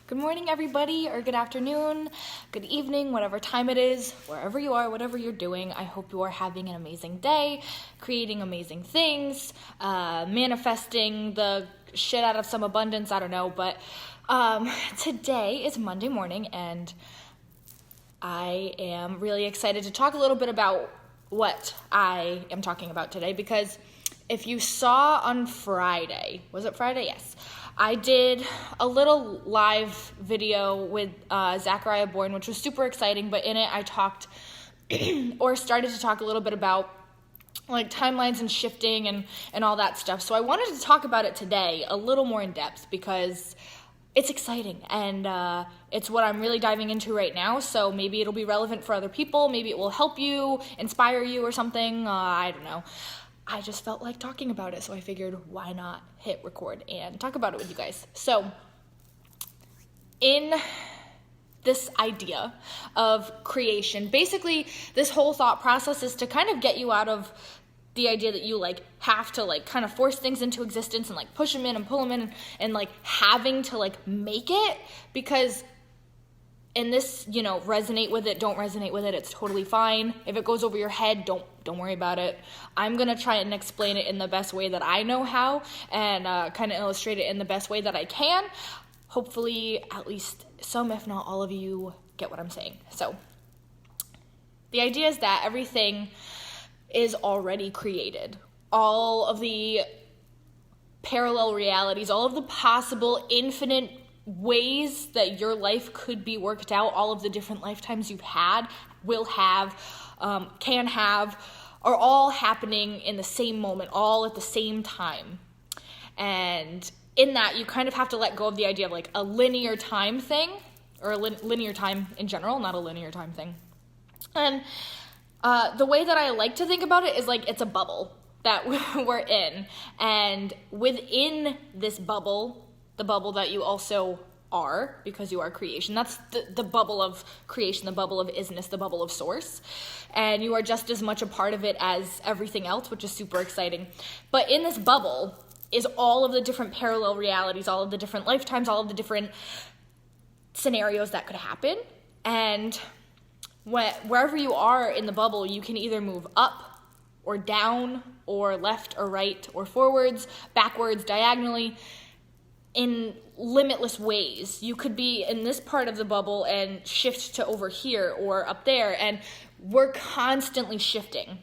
Good morning, everybody, or good afternoon, good evening, whatever time it is, wherever you are, whatever you're doing. I hope you are having an amazing day, creating amazing things, manifesting the shit out of some abundance, I don't know, but today is Monday morning, and I am really excited to talk a little bit about what I am talking about today, because if you saw on Friday, was it Friday? Yes. I did a little live video with Zachariah Bourne, which was super exciting, but in it I talked or started to talk a little bit about like timelines and shifting and all that stuff. So I wanted to talk about it today a little more in depth because it's exciting and it's what I'm really diving into right now. So maybe it'll be relevant for other people. Maybe it will help you, inspire you or something. I don't know. I just felt like talking about it, so I figured why not hit record and talk about it with you guys. So in this idea of creation, basically this whole thought process is to kind of get you out of the idea that you like have to like kind of force things into existence and like push them in and pull them in and like having to like make it, because in this, resonate with it, don't resonate with it, it's totally fine. If it goes over your head, don't worry about it. I'm going to try and explain it in the best way that I know how and kind of illustrate it in the best way that I can. Hopefully, at least some, if not all of you, get what I'm saying. So, the idea is that everything is already created. All of the parallel realities, all of the possible infinite ways that your life could be worked out, all of the different lifetimes you've had, will have, can have, are all happening in the same moment, all at the same time. And in that, you kind of have to let go of the idea of like a linear time thing, or a linear time in general, not a linear time thing. And the way that I like to think about it is like it's a bubble that we're in. And within this bubble, the bubble that you also are, because you are creation. That's the bubble of creation, the bubble of isness, the bubble of source. And you are just as much a part of it as everything else, which is super exciting. But in this bubble is all of the different parallel realities, all of the different lifetimes, all of the different scenarios that could happen. And wherever you are in the bubble, you can either move up or down or left or right or forwards, backwards, diagonally, in limitless ways. You could be in this part of the bubble and shift to over here or up there, and we're constantly shifting.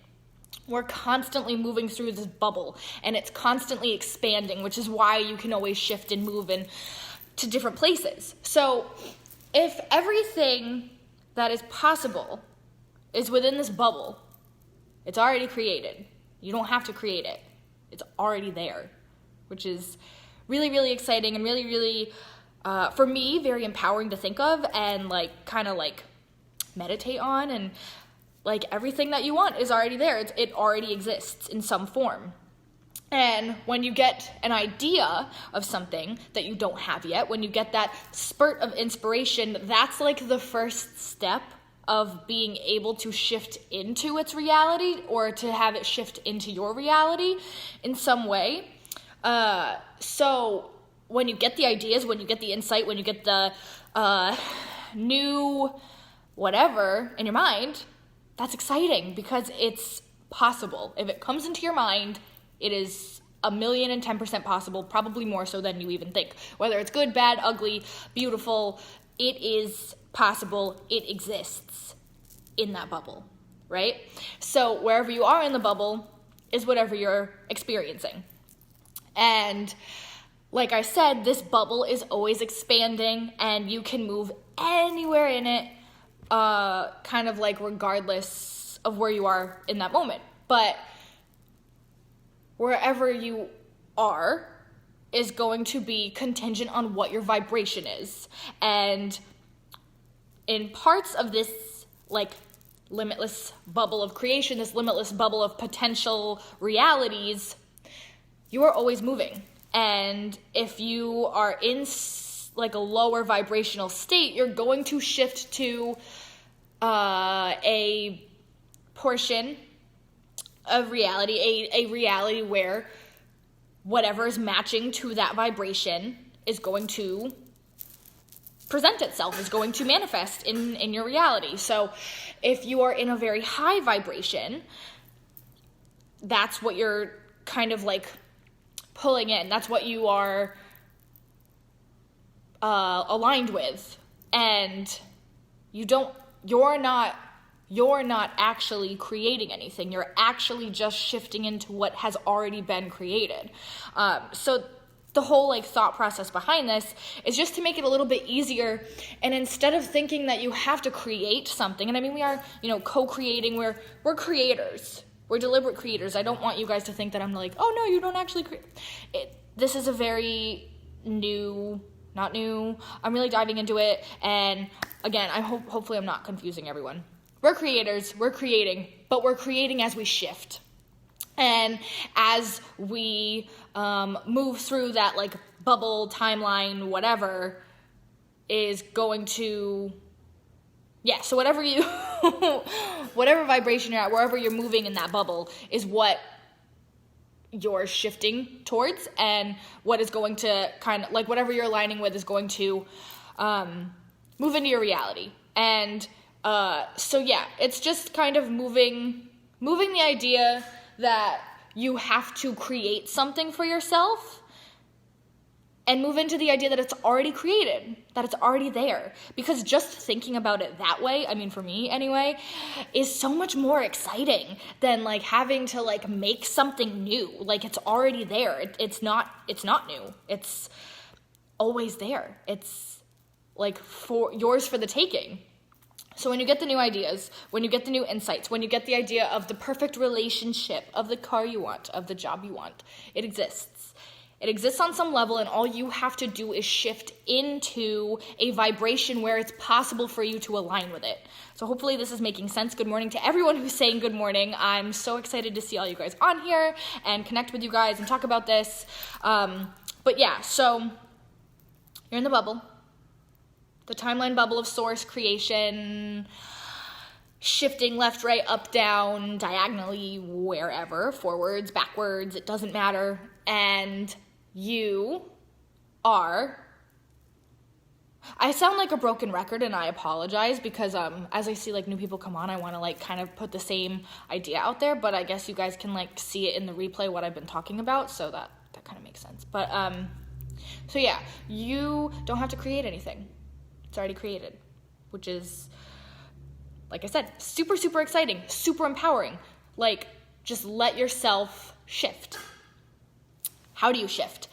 We're constantly moving through this bubble, and it's constantly expanding, which is why you can always shift and move to different places. So if everything that is possible is within this bubble, it's already created. You don't have to create it. It's already there, which is really, really exciting and really, really, for me, very empowering to think of and like kind of like meditate on. And like everything that you want is already there. It already exists in some form. And when you get an idea of something that you don't have yet, when you get that spurt of inspiration, that's like the first step of being able to shift into its reality, or to have it shift into your reality in some way. So when you get the ideas, when you get the insight, when you get the new whatever in your mind, that's exciting because it's possible. If it comes into your mind, it is 1,010% possible, probably more so than you even think. Whether it's good, bad, ugly, beautiful, it is possible. It exists in that bubble, right? So wherever you are in the bubble is whatever you're experiencing. And like I said, this bubble is always expanding, and you can move anywhere in it, kind of like regardless of where you are in that moment. But wherever you are is going to be contingent on what your vibration is. And in parts of this like limitless bubble of creation, this limitless bubble of potential realities, you are always moving. And if you are in like a lower vibrational state, you're going to shift to a portion of reality, a reality where whatever is matching to that vibration is going to present itself, is going to manifest in your reality. So if you are in a very high vibration, that's what you're kind of like pulling in. That's what you are aligned with. And you're not actually creating anything. You're actually just shifting into what has already been created. So the whole like thought process behind this is just to make it a little bit easier. And instead of thinking that you have to create something, and I mean, we are, co-creating, we're creators. We're deliberate creators. I don't want you guys to think that I'm like, oh no, you don't actually create. This is a very not new. I'm really diving into it. And again, hopefully I'm not confusing everyone. We're creators, we're creating, but we're creating as we shift. And as we move through that like bubble, timeline, whatever is going to, so whatever vibration you're at, wherever you're moving in that bubble is what you're shifting towards, and what is going to kind of like whatever you're aligning with is going to move into your reality. And it's just kind of moving the idea that you have to create something for yourself, and move into the idea that it's already created, that it's already there. Because just thinking about it that way, I mean, for me anyway, is so much more exciting than like having to like make something new. Like it's already there. It's not new. It's always there. It's like for yours for the taking. So when you get the new ideas, when you get the new insights, when you get the idea of the perfect relationship, of the car you want, of the job you want, it exists. It exists on some level, and all you have to do is shift into a vibration where it's possible for you to align with it. So hopefully this is making sense. Good morning to everyone who's saying good morning. I'm so excited to see all you guys on here and connect with you guys and talk about this. So you're in the bubble. The timeline bubble of source creation, shifting left, right, up, down, diagonally, wherever, forwards, backwards, it doesn't matter. And you are, I sound like a broken record, and I apologize because as I see like new people come on, I want to like kind of put the same idea out there, but I guess you guys can like see it in the replay what I've been talking about, so that kind of makes sense. But you don't have to create anything. It's already created, which is, like I said, super, super exciting, super empowering. Like, just let yourself shift. How do you shift?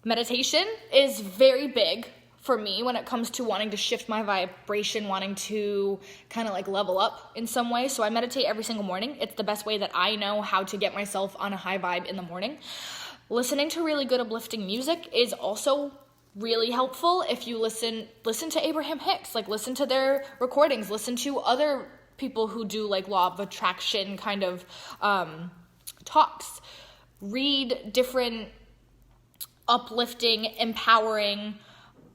Meditation is very big for me when it comes to wanting to shift my vibration, wanting to kind of like level up in some way. So I meditate every single morning. It's the best way that I know how to get myself on a high vibe in the morning. Listening to really good uplifting music is also really helpful. If you listen to Abraham Hicks, like listen to their recordings, listen to other people who do like law of attraction kind of talks, read different uplifting, empowering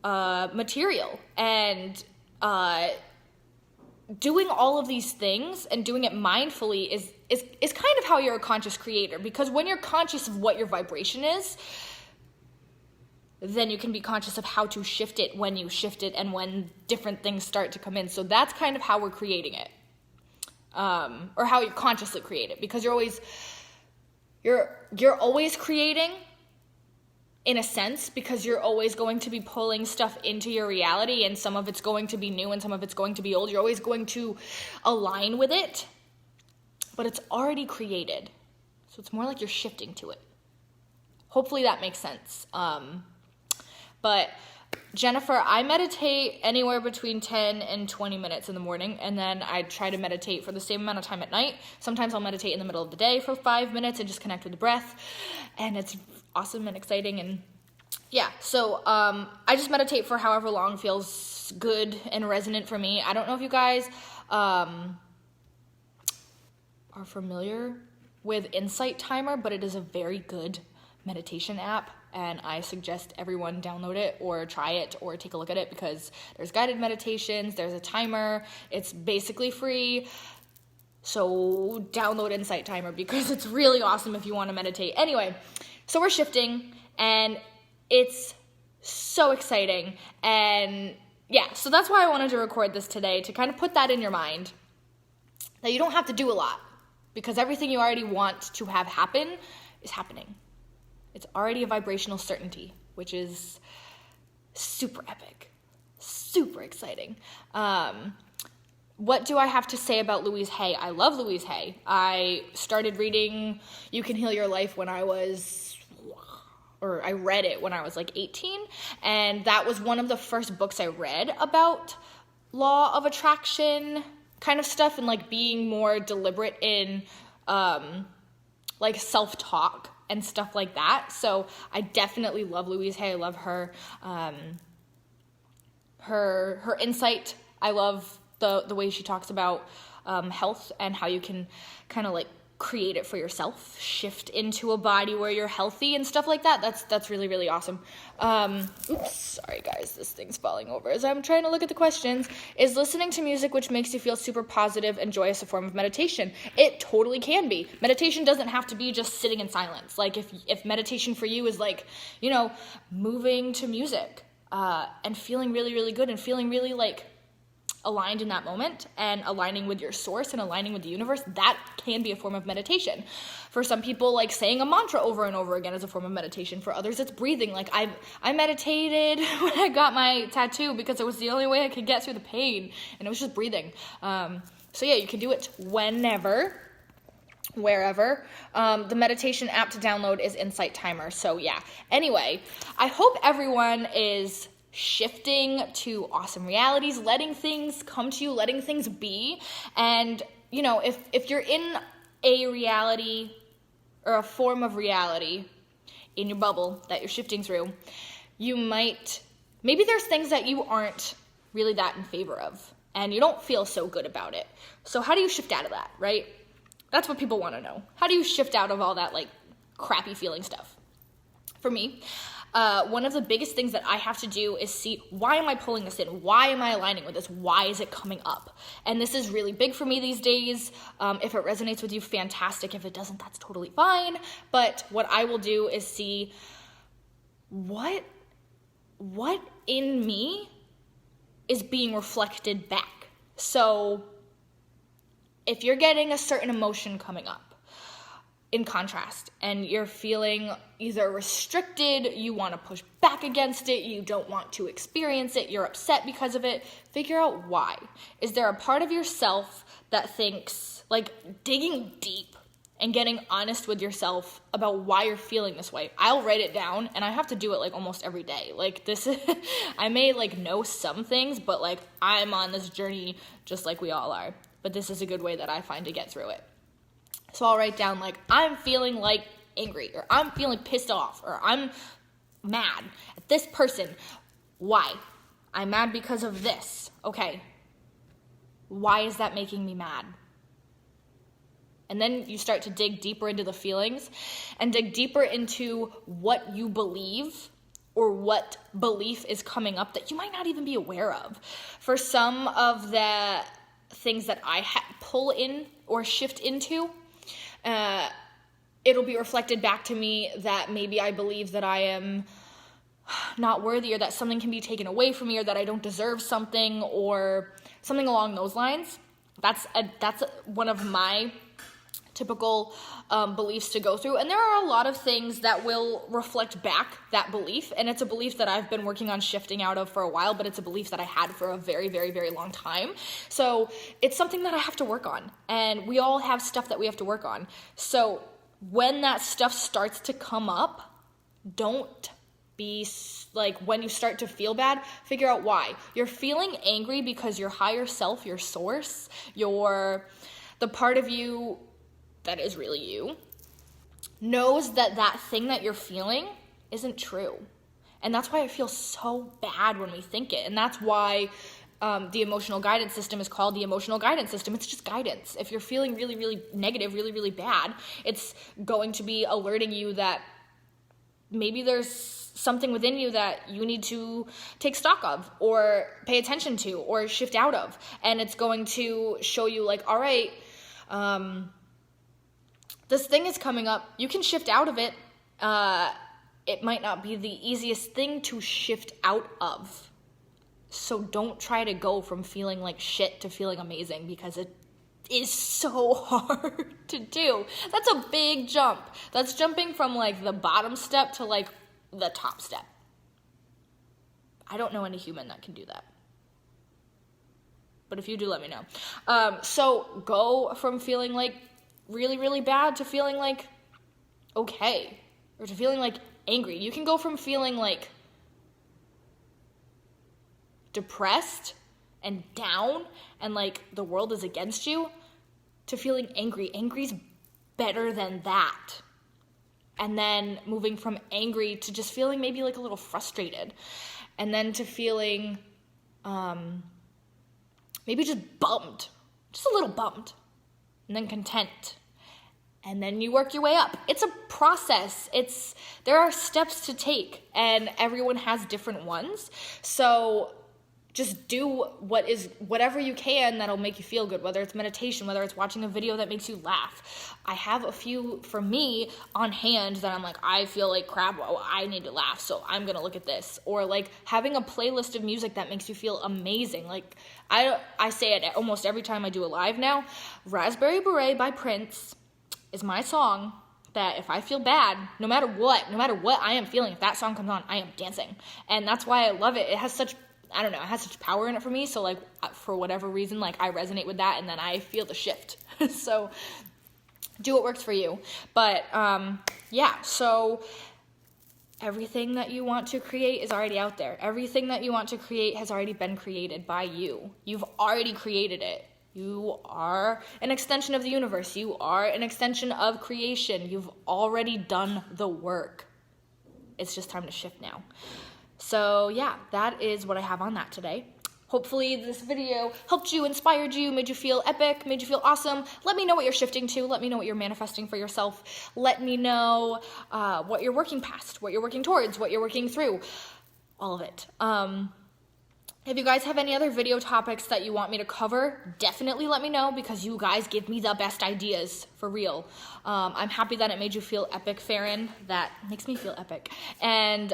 material, and doing all of these things and doing it mindfully is kind of how you're a conscious creator, because when you're conscious of what your vibration is, then you can be conscious of how to shift it when you shift it and when different things start to come in. So that's kind of how we're creating it, or how you consciously create it, because you're always creating in a sense, because you're always going to be pulling stuff into your reality, and some of it's going to be new and some of it's going to be old. You're always going to align with it, but it's already created. So it's more like you're shifting to it. Hopefully that makes sense. But Jennifer, I meditate anywhere between 10 and 20 minutes in the morning, and then I try to meditate for the same amount of time at night. Sometimes I'll meditate in the middle of the day for 5 minutes and just connect with the breath, and it's awesome and exciting. And so I just meditate for however long feels good and resonant for me. I don't know if you guys are familiar with Insight Timer, but it is a very good meditation app, and I suggest everyone download it or try it or take a look at it, because there's guided meditations, there's a timer, it's basically free. So download Insight Timer because it's really awesome if you want to meditate. Anyway, so we're shifting, and it's So exciting. And yeah, so that's why I wanted to record this today, to kind of put that in your mind, that you don't have to do a lot, because everything you already want to have happen is happening. It's already a vibrational certainty, which is super epic, super exciting. What do I have to say about Louise Hay? I love Louise Hay. I started reading You Can Heal Your Life when I read it when I was like 18, and that was one of the first books I read about law of attraction kind of stuff, and like being more deliberate in like self-talk and stuff like that. So I definitely love Louise Hay. I love her her insight. I love the way she talks about health and how you can kind of like create it for yourself, shift into a body where you're healthy and stuff like that. That's really, really awesome. Oops, sorry guys, this thing's falling over as I'm trying to look at the questions. Is listening to music which makes you feel super positive and joyous a form of meditation? It totally can be. Meditation doesn't have to be just sitting in silence. Like if meditation for you is like, you know, moving to music and feeling really, really good and feeling really like aligned in that moment and aligning with your source and aligning with the universe, that can be a form of meditation. For some people, like saying a mantra over and over again is a form of meditation. For others, it's breathing. Like I meditated when I got my tattoo because it was the only way I could get through the pain, and it was just breathing. So yeah, you can do it whenever, wherever. The meditation app to download is Insight Timer. So yeah. Anyway, I hope everyone is shifting to awesome realities, letting things come to you, letting things be. And, you know, if you're in a reality or a form of reality in your bubble that you're shifting through, maybe there's things that you aren't really that in favor of, and you don't feel so good about it. So how do you shift out of that, right? That's what people want to know. How do you shift out of all that, like, crappy feeling stuff? For me, one of the biggest things that I have to do is see, why am I pulling this in? Why am I aligning with this? Why is it coming up? And this is really big for me these days. If it resonates with you, fantastic. If it doesn't, that's totally fine. But what I will do is see what in me is being reflected back. So if you're getting a certain emotion coming up, in contrast, and you're feeling either restricted, you want to push back against it, you don't want to experience it, you're upset because of it, figure out why. Is there a part of yourself that thinks, like, digging deep and getting honest with yourself about why you're feeling this way? I'll write it down, and I have to do it, like, almost every day. Like, this, I may, like, know some things, but, like, I'm on this journey just like we all are. But this is a good way that I find to get through it. So I'll write down, like, I'm feeling, like, angry, or I'm feeling pissed off, or I'm mad at this person. Why? I'm mad because of this. Okay. Why is that making me mad? And then you start to dig deeper into the feelings and dig deeper into what you believe or what belief is coming up that you might not even be aware of. For some of the things that I pull in or shift into, it'll be reflected back to me that maybe I believe that I am not worthy, or that something can be taken away from me, or that I don't deserve something, or something along those lines. That's one of my typical beliefs to go through. And there are a lot of things that will reflect back that belief, and it's a belief that I've been working on shifting out of for a while, but it's a belief that I had for a very, very, very long time. So it's something that I have to work on, and we all have stuff that we have to work on. So when that stuff starts to come up, don't be like, when you start to feel bad, figure out why. You're feeling angry because your higher self, your source, the part of you that is really you, knows that thing that you're feeling isn't true. And that's why it feels so bad when we think it. And that's why the emotional guidance system is called the emotional guidance system. It's just guidance. If you're feeling really, really negative, really, really bad, it's going to be alerting you that maybe there's something within you that you need to take stock of, or pay attention to, or shift out of. And it's going to show you, like, all right, this thing is coming up. You can shift out of it. it might not be the easiest thing to shift out of. So don't try to go from feeling like shit to feeling amazing, because it is so hard to do. That's a big jump. That's jumping from like the bottom step to like the top step. I don't know any human that can do that. But if you do, let me know. So go from feeling like really, really bad to feeling like okay, or to feeling like angry. You can go from feeling like depressed and down and like the world is against you to feeling angry. Angry's better than that. And then moving from angry to just feeling maybe like a little frustrated. And then to feeling maybe just bummed, just a little bummed. And then content. And then you work your way up. It's a process. There are steps to take, and everyone has different ones. So just do whatever you can that'll make you feel good, whether it's meditation, whether it's watching a video that makes you laugh. I have a few, for me, on hand that I'm like, I feel like crap, oh, I need to laugh, so I'm gonna look at this. Or like having a playlist of music that makes you feel amazing. Like I say it almost every time I do a live now. Raspberry Beret by Prince is my song that if I feel bad, no matter what I am feeling, if that song comes on, I am dancing. And that's why I love it. It has such power in it for me. So like, for whatever reason, like I resonate with that, and then I feel the shift. So do what works for you. But yeah, so everything that you want to create is already out there. Everything that you want to create has already been created by you. You've already created it. You are an extension of the universe. You are an extension of creation. You've already done the work. It's just time to shift now. So yeah, that is what I have on that today. Hopefully this video helped you, inspired you, made you feel epic, made you feel awesome. Let me know what you're shifting to. Let me know what you're manifesting for yourself. Let me know what you're working past, what you're working towards, what you're working through. All of it. If you guys have any other video topics that you want me to cover, definitely let me know, because you guys give me the best ideas, for real. I'm happy that it made you feel epic, Farron. That makes me feel epic. And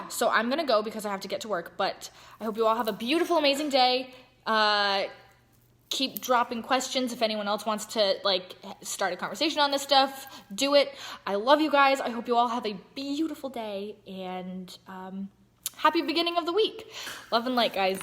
so I'm gonna go because I have to get to work, but I hope you all have a beautiful, amazing day. Keep dropping questions if anyone else wants to like start a conversation on this stuff. Do it. I love you guys. I hope you all have a beautiful day, and happy beginning of the week. Love and light, guys.